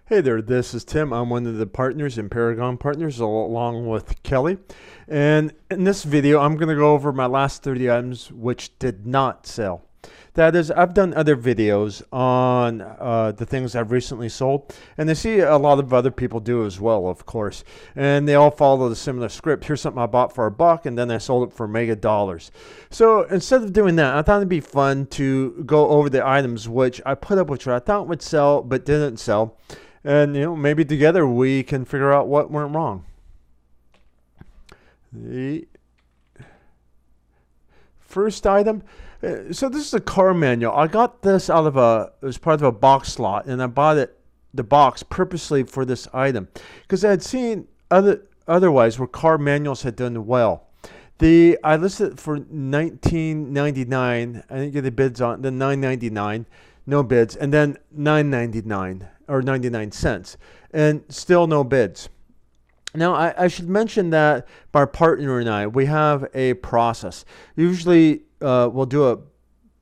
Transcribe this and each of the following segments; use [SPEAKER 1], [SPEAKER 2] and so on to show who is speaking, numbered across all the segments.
[SPEAKER 1] Hey there, this is Tim. I'm one of the partners in Paragon Partners along with Kelly. And in this video, I'm going to go over my last 30 items which did not sell. That is, I've done other videos on the things I've recently sold, and I see a lot of other people do as well, of course. And they all follow the similar script. Here's something I bought for $1, and then I sold it for mega dollars. So instead of doing that, I thought it'd be fun to go over the items which I put up, which I thought would sell but didn't sell. And maybe together we can figure out what went wrong. The first item. So this is a car manual. I got this out of it was part of a box slot, and I bought the box purposely for this item because I had seen otherwise where car manuals had done well. I listed it for $19.99. I didn't get the bids on. Then $9.99, no bids, and then $9.99 or 99 cents, and still no bids. Now, I should mention that my partner and I, we have a process. Usually, we'll do a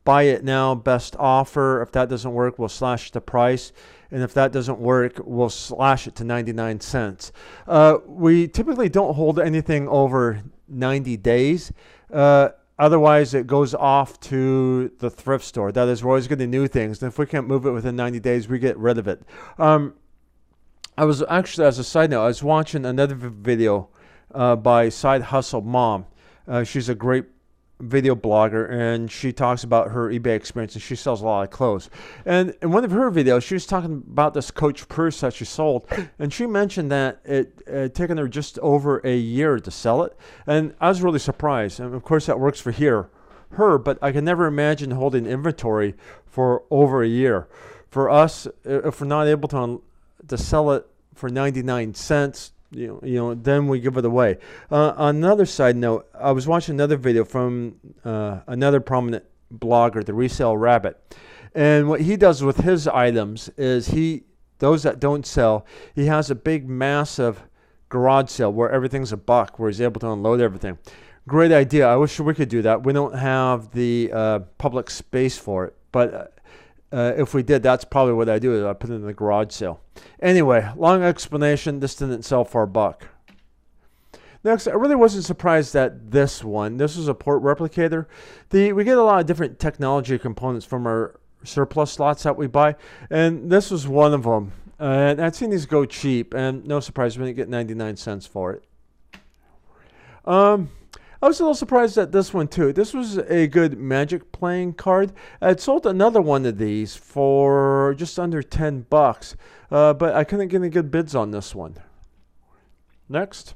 [SPEAKER 1] buy it now, best offer. If that doesn't work, we'll slash the price. And if that doesn't work, we'll slash it to 99 cents. We typically don't hold anything over 90 days. Otherwise, it goes off to the thrift store. That is, we're always getting new things. And if we can't move it within 90 days, we get rid of it. I was actually, as a side note, I was watching another video by Side Hustle Mom. She's a great video blogger, and she talks about her eBay experience, and she sells a lot of clothes. And in one of her videos, she was talking about this Coach purse that she sold, and she mentioned that it had taken her just over a year to sell it. And I was really surprised. And of course, that works for her, but I can never imagine holding inventory for over a year. For us, if we're not able to sell it for 99 cents, then we give it away. On another side note, I was watching another video from another prominent blogger, the Resale Rabbit. And what he does with his items is those that don't sell, he has a big, massive garage sale where everything's $1, where he's able to unload everything. Great idea. I wish we could do that. We don't have the public space for it, but if we did, that's probably what I do. Is I put it in the garage sale. Anyway, long explanation. This didn't sell for $1. Next, I really wasn't surprised at this one. This was a port replicator. We get a lot of different technology components from our surplus slots that we buy, and this was one of them. And I'd seen these go cheap, and no surprise, we didn't get 99 cents for it. I was a little surprised at this one too. This was a good Magic playing card. I'd sold another one of these for just under $10, but I couldn't get any good bids on this one. Next.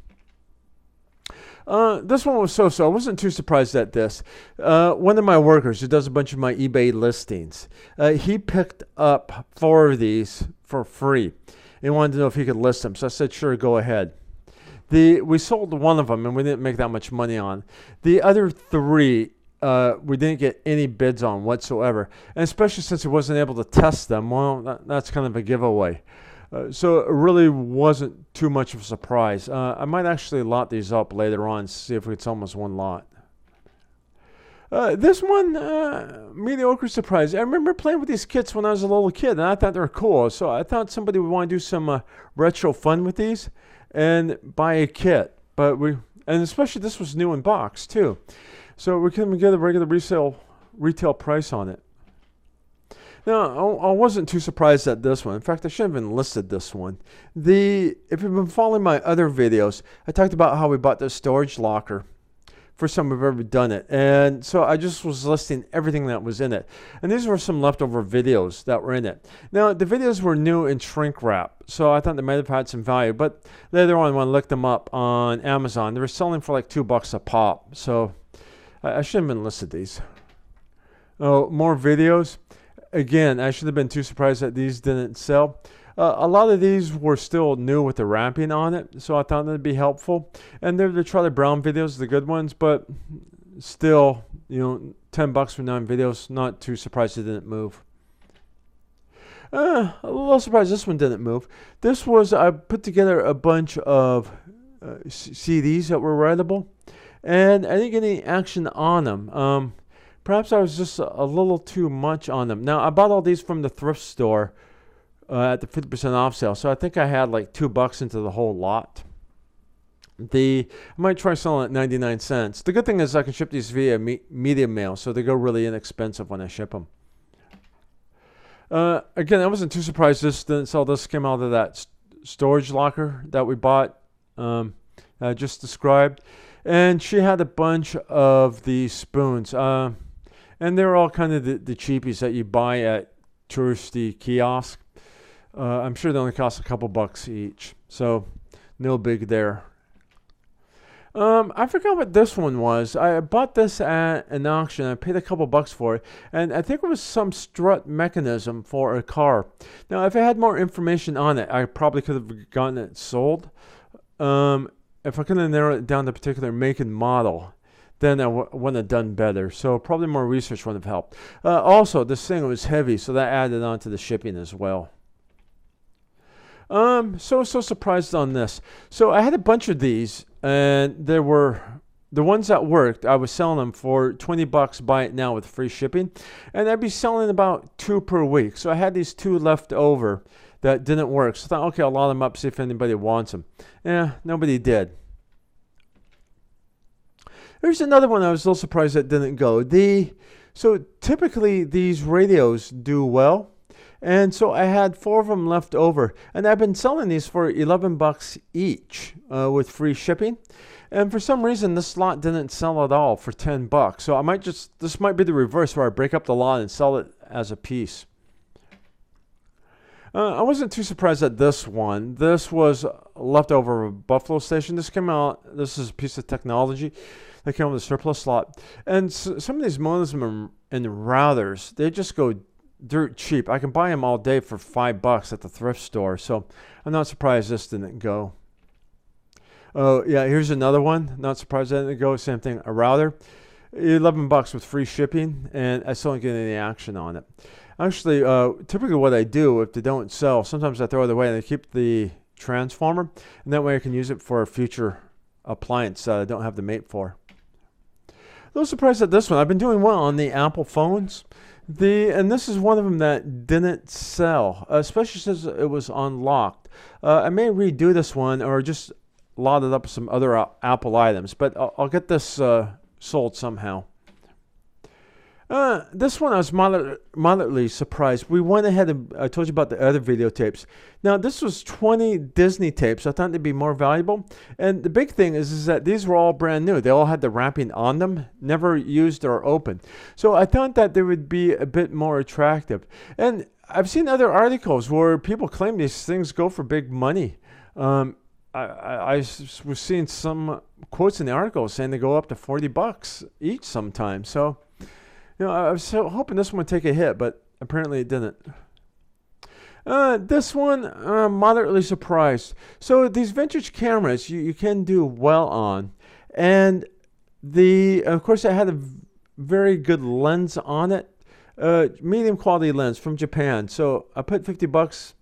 [SPEAKER 1] This one was so-so. I wasn't too surprised at this. One of my workers who does a bunch of my eBay listings, he picked up 4 of these for free. He wanted to know if he could list them, so I said, sure, go ahead. We sold one of them, and we didn't make that much money on. The other 3, we didn't get any bids on whatsoever. And especially since he wasn't able to test them, well, that's kind of a giveaway. So it really wasn't too much of a surprise. I might actually lot these up later on, see if we could sell them as one lot. This one, mediocre surprise. I remember playing with these kits when I was a little kid, and I thought they were cool. So I thought somebody would want to do some retro fun with these and buy a kit. And especially this was new in box too. So we couldn't get a regular retail price on it. Now, I wasn't too surprised at this one. In fact, I should have even listed this one. If you've been following my other videos, I talked about how we bought this storage locker. First time we've ever done it. And so I just was listing everything that was in it. And these were some leftover videos that were in it. Now, the videos were new in shrink wrap, so I thought they might have had some value. But later on, when I looked them up on Amazon, they were selling for like $2 a pop. So I shouldn't have been listed these. Oh, more videos. Again, I should have been too surprised that these didn't sell. A lot of these were still new with the wrapping on it, so I thought that'd be helpful. And they're the Charlie Brown videos, the good ones, but still, $10 for 9 videos. Not too surprised it didn't move. A little surprised this one didn't move. I put together a bunch of CDs that were writable, and I didn't get any action on them. Perhaps I was just a little too much on them. Now, I bought all these from the thrift store at the 50% off sale. So I think I had like $2 into the whole lot. I might try selling at 99 cents. The good thing is I can ship these via medium mail, so they go really inexpensive when I ship them. Again, I wasn't too surprised this didn't sell. This came out of that storage locker that we bought, I just described. And she had a bunch of these spoons. And they're all kind of the cheapies that you buy at touristy kiosks. I'm sure they only cost a couple bucks each. So, no big there. I forgot what this one was. I bought this at an auction. I paid a couple bucks for it. And I think it was some strut mechanism for a car. Now, if I had more information on it, I probably could have gotten it sold. If I could have narrowed it down to a particular make and model, then I wouldn't have done better. So probably more research would have helped. Also, this thing was heavy, so that added on to the shipping as well. So surprised on this. So I had a bunch of these, and there were the ones that worked. I was selling them for $20. Buy it now with free shipping, and I'd be selling about 2 per week. So I had these 2 left over that didn't work. So I thought, okay, I'll lot them up, see if anybody wants them. Yeah, nobody did. There's another one I was a little surprised that didn't go. So typically these radios do well. And so I had 4 of them left over. And I've been selling these for $11 each with free shipping. And for some reason, this lot didn't sell at all for $10. So this might be the reverse where I break up the lot and sell it as a piece. I wasn't too surprised at this one. This was leftover of a Buffalo station. This is a piece of technology that came with a surplus slot. And some of these modems and routers, they just go dirt cheap. I can buy them all day for $5 at the thrift store. So I'm not surprised this didn't go. Oh, yeah, here's another one. Not surprised that didn't go. Same thing, a router. $11 with free shipping, and I still don't get any action on it. Actually, typically what I do, if they don't sell, sometimes I throw it away and I keep the transformer, and that way I can use it for a future appliance that I don't have the mate for. A little surprised at this one. I've been doing well on the Apple phones. And this is one of them that didn't sell, especially since it was unlocked. I may redo this one or just lot it up with some other Apple items, but I'll get this sold somehow. This one I was moderately surprised. We went ahead and I told you about the other videotapes. Now this was 20 Disney tapes. I thought they'd be more valuable. And the big thing is that these were all brand new. They all had the wrapping on them, never used or opened. So I thought that they would be a bit more attractive. And I've seen other articles where people claim these things go for big money. I was seeing some quotes in the article saying they go up to $40 each sometimes. So, I was so hoping this one would take a hit, but apparently it didn't. This one, moderately surprised. So these vintage cameras, you can do well on. And of course, I had a very good lens on it. Medium quality lens from Japan. So I put $50.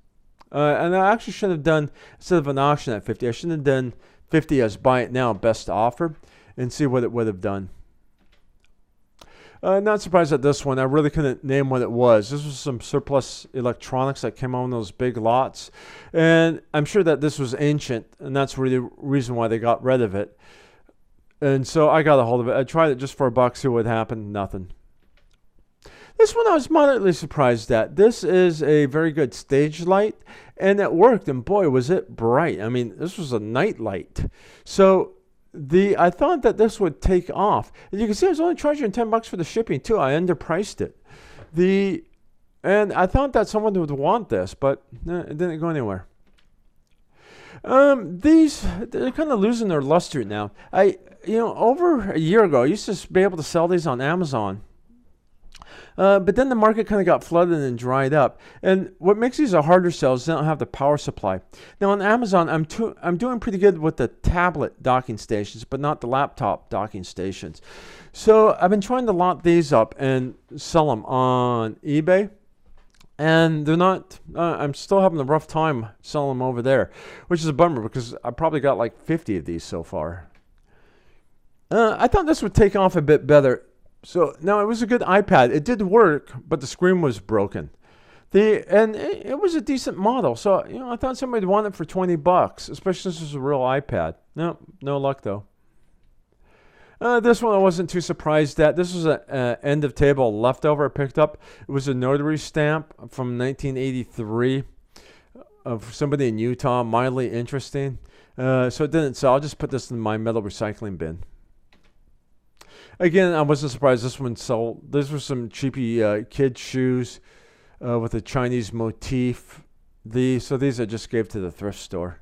[SPEAKER 1] And I actually should have done, instead of an auction at 50, I should have done 50 as buy it now, best offer, and see what it would have done. Not surprised at this one. I really couldn't name what it was. This was some surplus electronics that came on those big lots. And I'm sure that this was ancient, and that's really the reason why they got rid of it. And so I got a hold of it. I tried it just for $1, see what would happen. Nothing. This one I was moderately surprised at. This is a very good stage light, and it worked, and boy, was it bright. I mean, this was a night light. So I thought that this would take off. And you can see I was only charging $10 for the shipping, too. I underpriced it. And I thought that someone would want this, but it didn't go anywhere. They're kind of losing their luster now. Over a year ago, I used to be able to sell these on Amazon. But then the market kind of got flooded and dried up. And what makes these a harder sell is they don't have the power supply. Now on Amazon, I'm doing pretty good with the tablet docking stations, but not the laptop docking stations. So I've been trying to lock these up and sell them on eBay. And they're not, I'm still having a rough time selling them over there, which is a bummer because I probably got like 50 of these so far. I thought this would take off a bit better. So now it was a good iPad. It did work, but the screen was broken. And it was a decent model, so I thought somebody would want it for $20, especially since it was a real iPad. No, no luck though. This one I wasn't too surprised at. This was an end of table leftover I picked up. It was a notary stamp from 1983 of somebody in Utah, mildly interesting. So it didn't sell. I'll just put this in my metal recycling bin. Again, I wasn't surprised this one sold. These were some cheapy kid shoes with a Chinese motif. So these I just gave to the thrift store.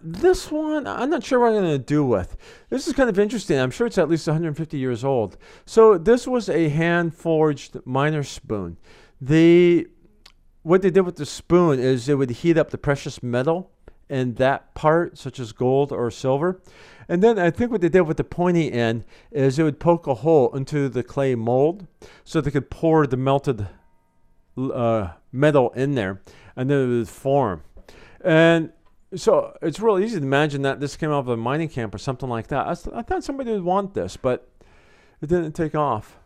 [SPEAKER 1] This one, I'm not sure what I'm going to do with. This is kind of interesting. I'm sure it's at least 150 years old. So this was a hand-forged miner spoon. What they did with the spoon is it would heat up the precious metal in that part, such as gold or silver. And then I think what they did with the pointy end is it would poke a hole into the clay mold so they could pour the melted metal in there, and then it would form. And so it's real easy to imagine that this came out of a mining camp or something like that. I thought somebody would want this, but it didn't take off.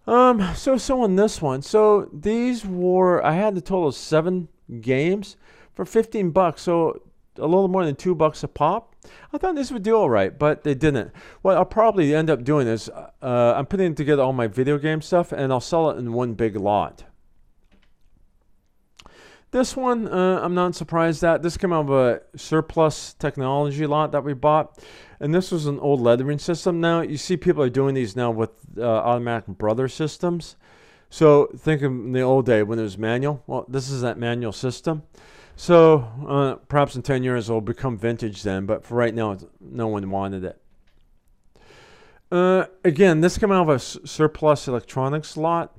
[SPEAKER 1] So on this one, so these were, I had a total of 7 games for $15, so a little more than $2 a pop. I thought this would do all right, but they didn't. What I'll probably end up doing is I'm putting together all my video game stuff, and I'll sell it in one big lot. This one, I'm not surprised at. This came out of a surplus technology lot that we bought. And this was an old lettering system. Now, you see people are doing these now with automatic brother systems. So think of the old day when it was manual. Well, this is that manual system. So perhaps in 10 years it'll become vintage then. But for right now, no one wanted it. Again, this came out of a surplus electronics lot.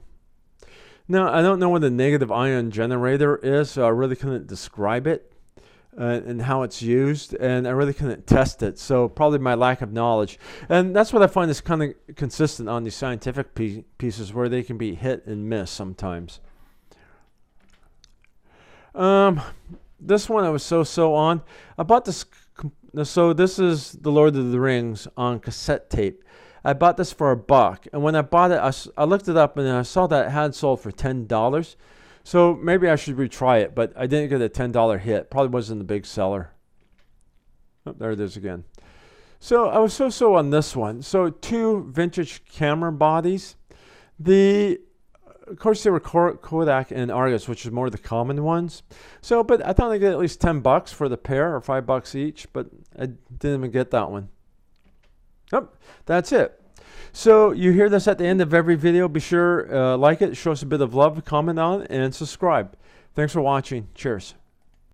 [SPEAKER 1] Now, I don't know what a negative ion generator is, so I really couldn't describe it and how it's used, and I really couldn't test it, so probably my lack of knowledge. And that's what I find is kind of consistent on these scientific pieces where they can be hit and miss sometimes. This one I was so on. I bought this, so this is The Lord of the Rings on cassette tape. I bought this for $1, and when I bought it, I looked it up, and I saw that it had sold for $10. So maybe I should retry it, but I didn't get a $10 hit. Probably wasn't a big seller. Oh, there it is again. So I was so on this one. So 2 vintage camera bodies. Of course, they were Kodak and Argus, which is more the common ones. So, but I thought I'd get at least $10 for the pair, or $5 each, but I didn't even get that one. Oh, that's it. So you hear this at the end of every video. Be sure like it, show us a bit of love, comment on it, and subscribe. Thanks for watching. Cheers.